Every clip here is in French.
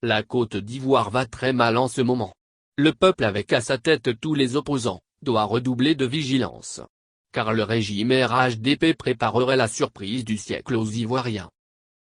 La Côte d'Ivoire va très mal en ce moment. Le peuple avec à sa tête tous les opposants, doit redoubler de vigilance. Car le régime RHDP préparerait la surprise du siècle aux Ivoiriens.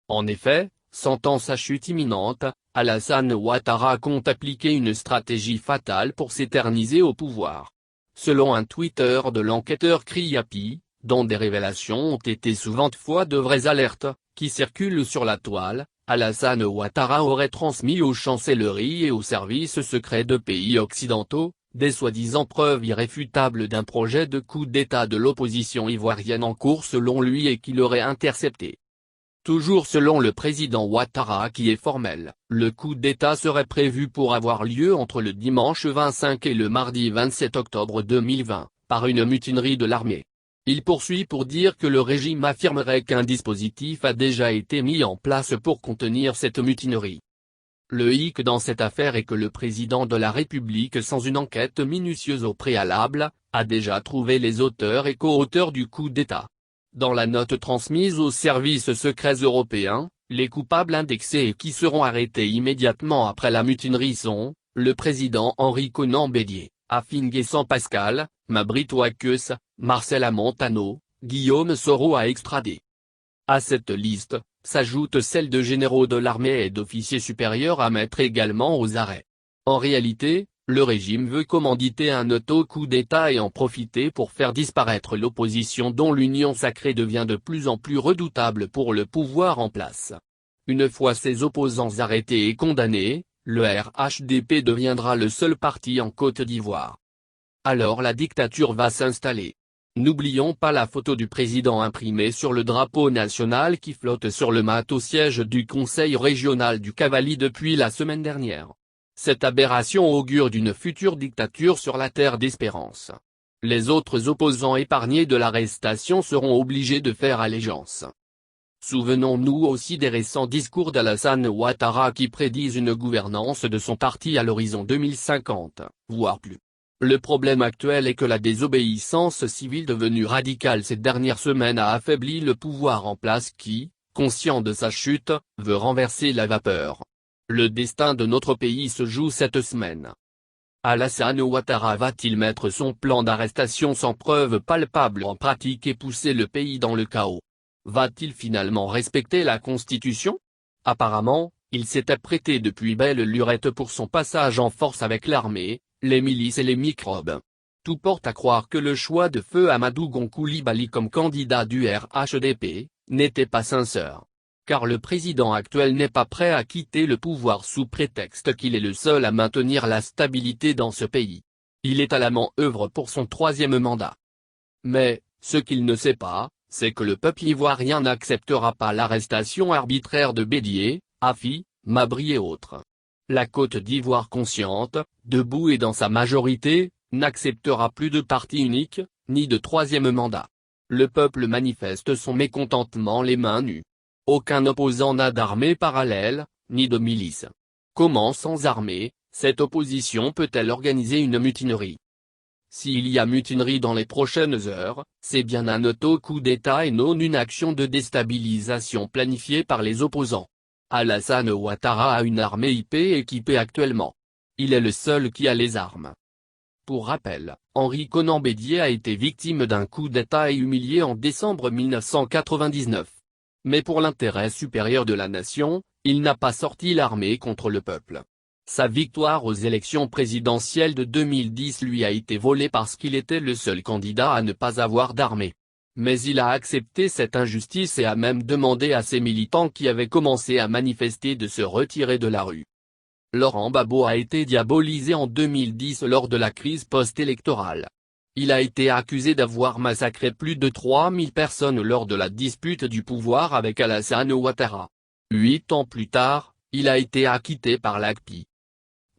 En effet, sentant sa chute imminente, Alassane Ouattara compte appliquer une stratégie fatale pour s'éterniser au pouvoir. Selon un Twitter de l'enquêteur Kriapi, dont des révélations ont été souvent fois de vraies alertes, qui circulent sur la toile, Alassane Ouattara aurait transmis aux chancelleries et aux services secrets de pays occidentaux, des soi-disant preuves irréfutables d'un projet de coup d'État de l'opposition ivoirienne en cours selon lui et qu'il aurait intercepté. Toujours selon le président Ouattara qui est formel, le coup d'État serait prévu pour avoir lieu entre le dimanche 25 et le mardi 27 octobre 2020, par une mutinerie de l'armée. Il poursuit pour dire que le régime affirmerait qu'un dispositif a déjà été mis en place pour contenir cette mutinerie. Le hic dans cette affaire est que le président de la République, sans une enquête minutieuse au préalable, a déjà trouvé les auteurs et co-auteurs du coup d'État. Dans la note transmise aux services secrets européens, les coupables indexés et qui seront arrêtés immédiatement après la mutinerie sont, le président Henri Konan Bédié, Afin Guessant Pascal, Mabrit Ouakes, Marcela Montano, Guillaume Soro à extrader. À cette liste, s'ajoute celle de généraux de l'armée et d'officiers supérieurs à mettre également aux arrêts. En réalité, le régime veut commanditer un auto-coup d'État et en profiter pour faire disparaître l'opposition dont l'union sacrée devient de plus en plus redoutable pour le pouvoir en place. Une fois ces opposants arrêtés et condamnés, le RHDP deviendra le seul parti en Côte d'Ivoire. Alors la dictature va s'installer. N'oublions pas la photo du président imprimée sur le drapeau national qui flotte sur le mat au siège du Conseil régional du Cavali depuis la semaine dernière. Cette aberration augure d'une future dictature sur la terre d'Espérance. Les autres opposants épargnés de l'arrestation seront obligés de faire allégeance. Souvenons-nous aussi des récents discours d'Alassane Ouattara qui prédisent une gouvernance de son parti à l'horizon 2050, voire plus. Le problème actuel est que la désobéissance civile devenue radicale ces dernières semaines a affaibli le pouvoir en place qui, conscient de sa chute, veut renverser la vapeur. Le destin de notre pays se joue cette semaine. Alassane Ouattara va-t-il mettre son plan d'arrestation sans preuve palpable en pratique et pousser le pays dans le chaos? Va-t-il finalement respecter la Constitution? Apparemment, il s'était prêté depuis belle lurette pour son passage en force avec l'armée, les milices et les microbes. Tout porte à croire que le choix de feu Amadou Gon Coulibaly comme candidat du RHDP, n'était pas sincère. Car le président actuel n'est pas prêt à quitter le pouvoir sous prétexte qu'il est le seul à maintenir la stabilité dans ce pays. Il est à la manœuvre pour son troisième mandat. Mais, ce qu'il ne sait pas, c'est que le peuple ivoirien n'acceptera pas l'arrestation arbitraire de Bédié, Afi, Mabri et autres. La Côte d'Ivoire consciente, debout et dans sa majorité, n'acceptera plus de parti unique, ni de troisième mandat. Le peuple manifeste son mécontentement les mains nues. Aucun opposant n'a d'armée parallèle, ni de milice. Comment sans armée, cette opposition peut-elle organiser une mutinerie? S'il y a mutinerie dans les prochaines heures, c'est bien un auto-coup d'État et non une action de déstabilisation planifiée par les opposants. Alassane Ouattara a une armée IP équipée actuellement. Il est le seul qui a les armes. Pour rappel, Henri Konan Bédié a été victime d'un coup d'État et humilié en décembre 1999. Mais pour l'intérêt supérieur de la nation, il n'a pas sorti l'armée contre le peuple. Sa victoire aux élections présidentielles de 2010 lui a été volée parce qu'il était le seul candidat à ne pas avoir d'armée. Mais il a accepté cette injustice et a même demandé à ses militants qui avaient commencé à manifester de se retirer de la rue. Laurent Gbagbo a été diabolisé en 2010 lors de la crise post-électorale. Il a été accusé d'avoir massacré plus de 3000 personnes lors de la dispute du pouvoir avec Alassane Ouattara. 8 ans plus tard, il a été acquitté par l'ACPI.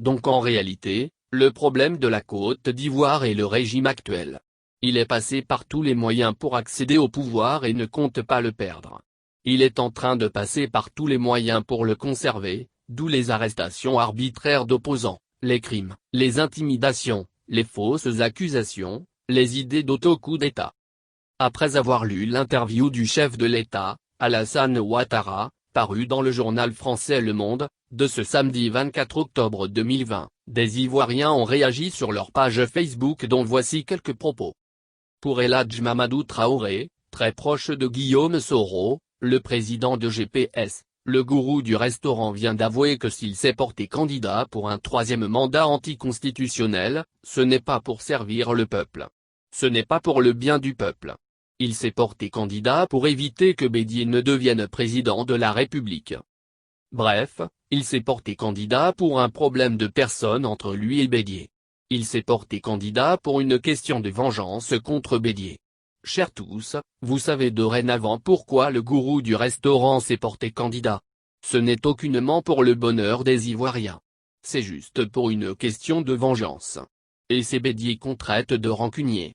Donc en réalité, le problème de la Côte d'Ivoire est le régime actuel. Il est passé par tous les moyens pour accéder au pouvoir et ne compte pas le perdre. Il est en train de passer par tous les moyens pour le conserver, d'où les arrestations arbitraires d'opposants, les crimes, les intimidations, les fausses accusations, les idées d'auto-coup d'État. Après avoir lu l'interview du chef de l'État, Alassane Ouattara, paru dans le journal français Le Monde, de ce samedi 24 octobre 2020, des Ivoiriens ont réagi sur leur page Facebook dont voici quelques propos. Pour El Hadj Mamadou Traoré, très proche de Guillaume Soro, le président de GPS, le gourou du restaurant vient d'avouer que s'il s'est porté candidat pour un troisième mandat anticonstitutionnel, ce n'est pas pour servir le peuple. Ce n'est pas pour le bien du peuple. Il s'est porté candidat pour éviter que Bédié ne devienne président de la République. Bref, il s'est porté candidat pour un problème de personne entre lui et Bédié. Il s'est porté candidat pour une question de vengeance contre Bédié. Chers tous, vous savez dorénavant pourquoi le gourou du restaurant s'est porté candidat. Ce n'est aucunement pour le bonheur des Ivoiriens. C'est juste pour une question de vengeance. Et c'est Bédié qu'on traite de rancunier.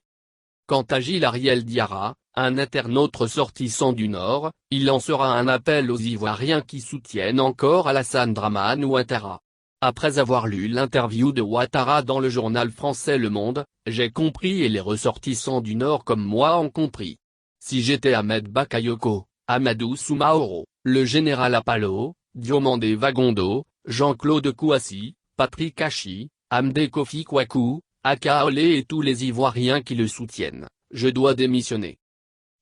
Quant à Gilles Ariel Diarra, un internaute ressortissant du Nord, il lancera un appel aux Ivoiriens qui soutiennent encore Alassane Dramane Ouattara. Après avoir lu l'interview de Ouattara dans le journal français Le Monde, j'ai compris et les ressortissants du Nord comme moi ont compris. Si j'étais Ahmed Bakayoko, Amadou Soumaoro, le général Apalo, Diomandé Vagondo, Jean-Claude Kouassi, Patrick Hachi, Amdé Kofi Kwaku, Aka Olé et tous les Ivoiriens qui le soutiennent, je dois démissionner.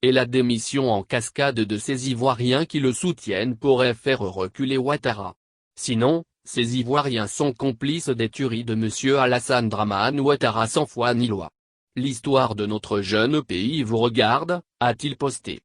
Et la démission en cascade de ces Ivoiriens qui le soutiennent pourrait faire reculer Ouattara. Sinon, ces Ivoiriens sont complices des tueries de M. Alassane Dramane Ouattara sans foi ni loi. L'histoire de notre jeune pays vous regarde, a-t-il posté.